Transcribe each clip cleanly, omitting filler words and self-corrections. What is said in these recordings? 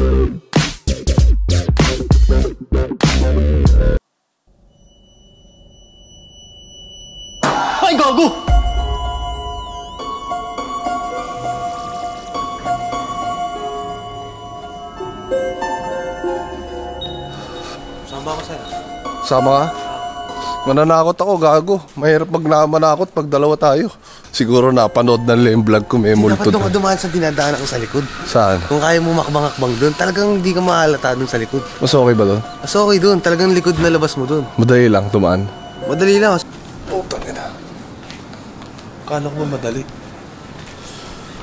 Ay, gago! Saan ba ako sa'yo? Sama ka? Mananakot ako, gago. Mahirap manakot pag dalawa tayo. Siguro napanood na nila yung vlog ko, may multo. Dapat doon ka dumaan sa dinadaanan ko sa likod. Saan? Kung kaya mo makbang-akbang doon, talagang hindi ka mahalata doon sa likod. Mas okay ba doon? Mas okay doon, talagang likod na labas mo doon. Madali lang, tumaan. Madali lang. Putang ina. Kala ko ba madali?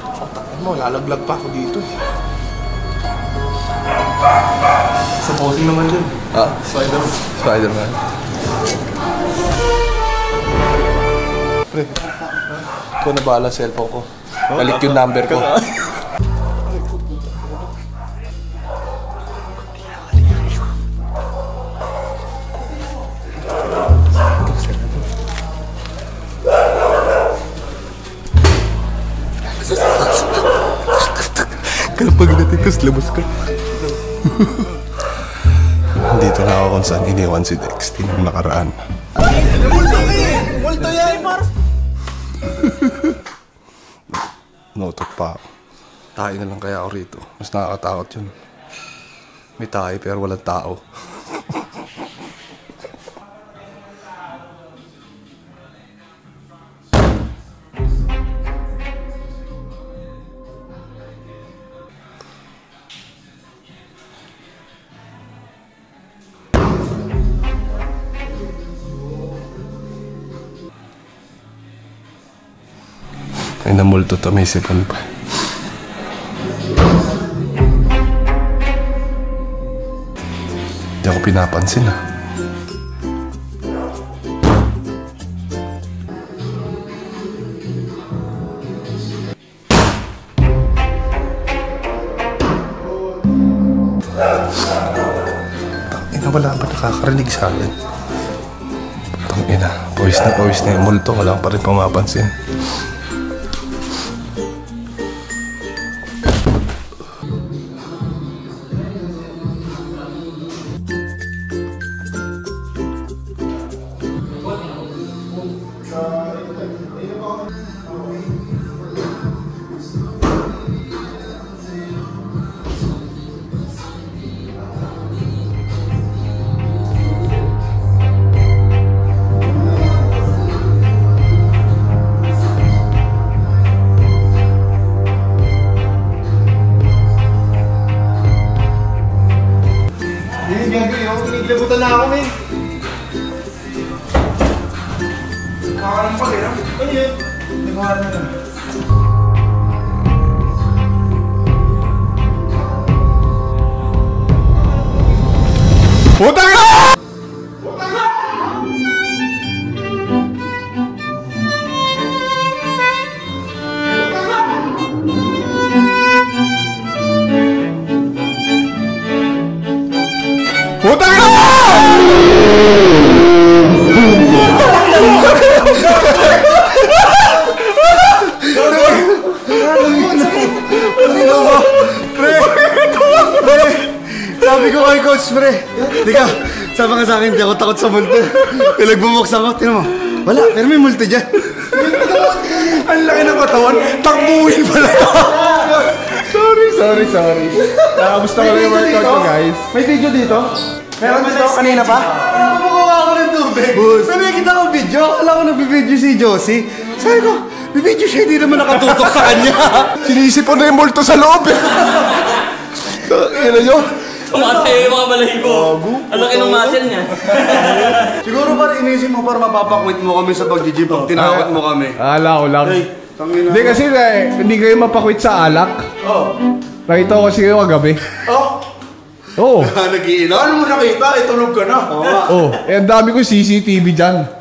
Putang ina mo, lalaglag pa ako dito. Supposing naman dun. Ah? Spider-Man. Pre, ikaw na bahala sa cellphone ko. Balik yung number ko. Kalapag natin, tapos labas ka. Dito na ako kung saan iniwan si Dexty nung nakaraan. Multo yan! Notot pa ako. Tayo na lang kaya ako rito. Mas nakakatakot yun. May tayo pero walang tao. Ay, namulto to, may sipon pa. Hindi ako pinapansin, ah. Tangina, wala ba nakakarinig sa akin? Tangina, pawis na yung multo, wala pa rin pumapansin. Kinikilabutan na ako, men. Nakakalang pag eh. Ano yun? Nagawa na lang. Putang ina! Putang ina! Sabi ko kay Coach, pre. Di ka, sabi ka sa akin, di ako takot sa multo. Pinagbumuksan ko, tinan mo. Wala, pero may multo dyan. Ang laki ng katawan, takbuhin pala to. Sorry. Nakamusta ko lang yung workout ko, guys. May video dito? Meron dito kanina pa? Kumukuha ako ng tubig. Sabi kita ko video, akala ko nagbibideo si Josie. Sabi ko, bibideo siya, hindi naman nakatutok sa kanya. Sinisipon na yung multo sa loob. Ina nyo? Tumatay yung mga balahibo. Ang laki ng muscle niya. Siguro ba inisip mo para mapapakwit mo kami sa pag-gym pag tinakot mo kami? Ala ko lang. Hindi kasi hindi kayo mapakwit sa alak. Oo. Nakita ko kasi kayo kagabi. Oo. Nag-iinom? Ano mo nakita? Itulog ka na. Oo. Eh, ang dami ko CCTV dyan.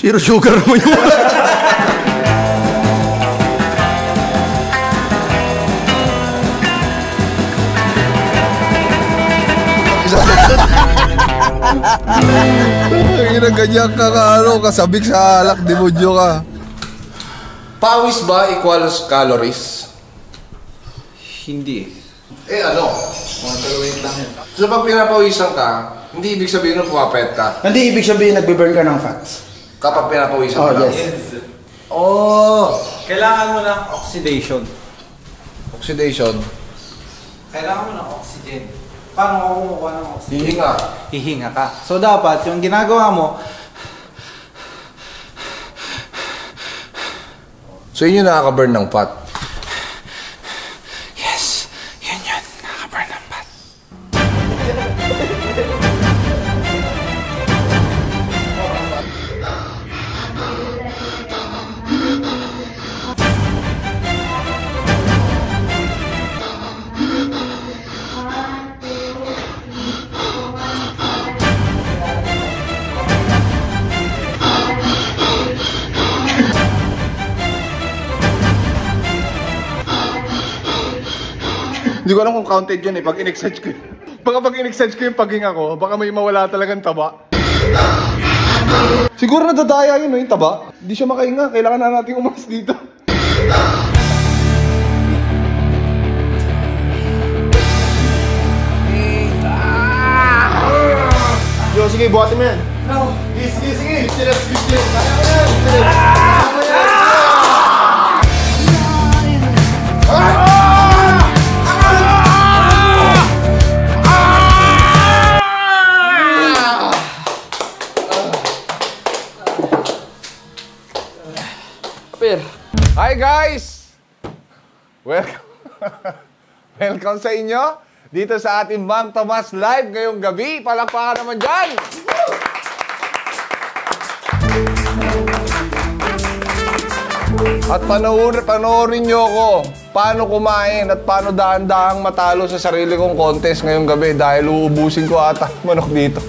Zero sugar naman yun. Ganyan ka kasabik sa alak, demodyo ka. Pawis ba equals calories? Hindi. Ano? Wait lang yan. So pag pinapawisan ka, hindi ibig sabihin nun pumapayat ka. Hindi ibig sabihin nagbe-burn ka ng fats. Kapag pinapawisan ka lang. Yes. Kailangan mo ng oxidation. Oxidation. Kailangan mo ng oxygen. Paano ako kumukuha ng oxygen? Hihinga. Hihinga ka. So dapat, yung ginagawa mo, So yun yung nakaka-burn ng fat. yes, yun, nakaka-burn ng fat. Hindi ko alam kung counted yun eh, pag in-exercise ko. Pag in-exercise ko yung paghinga ko, baka may mawala talagang taba. Siguro nadadaya yun yung taba. Hindi siya makahinga, kailangan na natin umalis dito. Yo, sige, buhatin mo yan. No. Sige. Sige. Hi guys! Welcome. Welcome sa inyo dito sa ating Mang Tomas Live ngayong gabi. Palakpakan naman dyan! At panoorin nyo ako paano kumain at paano dahan-dahang matalo sa sarili kong contest ngayong gabi dahil uubusin ko ata manok dito.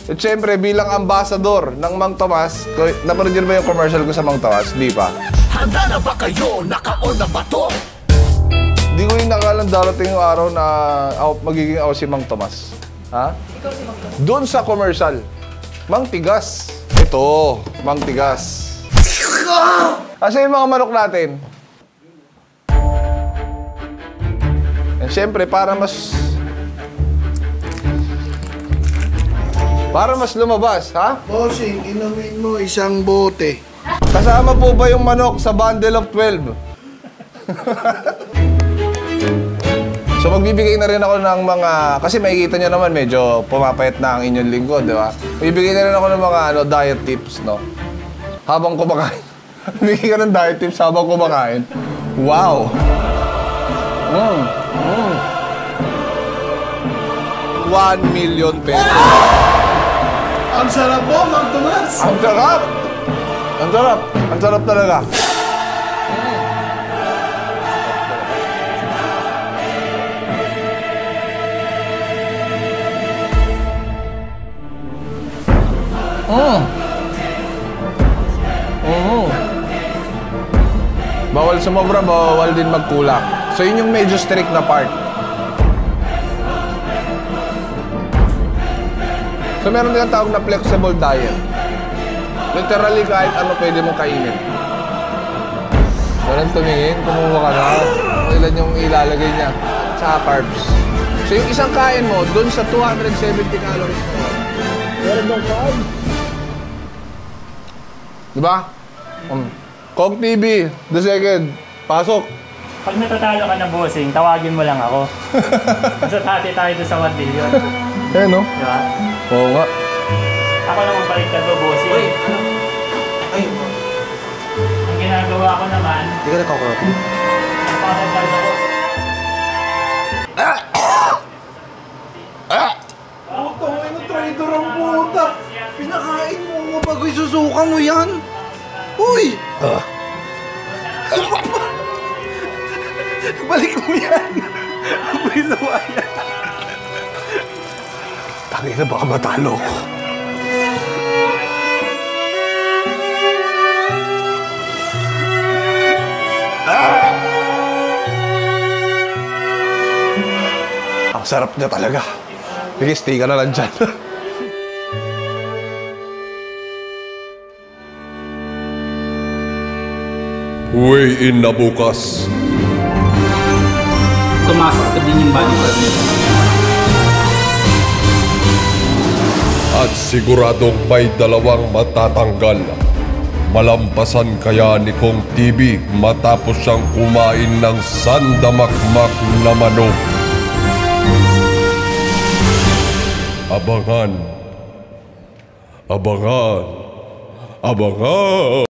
At syempre, bilang ambassador ng Mang Tomas, napanood ba yung commercial ko sa Mang Tomas? Di pa? Handa na ba kayo? Naka-on na ba to? Di ko yung nakalang darating yung araw na magiging ako si Mang Tomas. Ha? Ikaw si Mang Tomas? Doon sa commercial. Mang Tigas. Ito, Mang Tigas. Asa yung mga manok natin? And syempre, para mas lumabas, ha? Bossing, inumin mo isang bote. Kasama po ba yung manok sa bundle of 12? So magbibigay na rin ako ng mga, kasi makikita nyo naman medyo pumapayat na ang inyong lingkod, di ba? Magbibigay na rin ako ng mga diet tips, no? Habang kumakain. Bigay ka ng diet tips habang kumakain. Wow! 1 million pesos. Ang sarap mo, Mang Tomas! Ang sarap! Ang sarap! Ang sarap talaga. Bawal sumobra, bawal din magkulang. So yun yung medyo strict na part. So meron din ang tawag na flexible diet. Literally kahit ano pwede mong kainin. Walang tumingin, kumuha ka na. Ilan yung ilalagay niya sa carbs. So yung isang kain mo, dun sa 270 calories mo, meron dong carbs. Diba? Kong TV, the second. Pasok. Pag natatalo ka na bossing, tawagin mo lang ako. Kasi hati tayo doon sa 1 billion. Eh, no? Diba? Oo nga. Ako lang ang baliktad ko, bossing. Uy! Ay! Ang ginagawa ko naman, Hindi ka nagkakaroon. nagpapagdal ako. Tawin na traitor ang puta! Pinakain mo mo bago isusuka mo yan! Uy! Balik mo yan! Binawa yan! Tangina, baka matalo ko. Ang sarap niya talaga. Sige, stay ka na lang dyan. Weigh in na bukas. Tumasok ka din yung bodyguard nito. At siguradong may dalawang matatanggal. Malampasan kaya ni Kong TV matapos siyang kumain ng sandamakmak na manok. Abangan. Abangan. Abangan.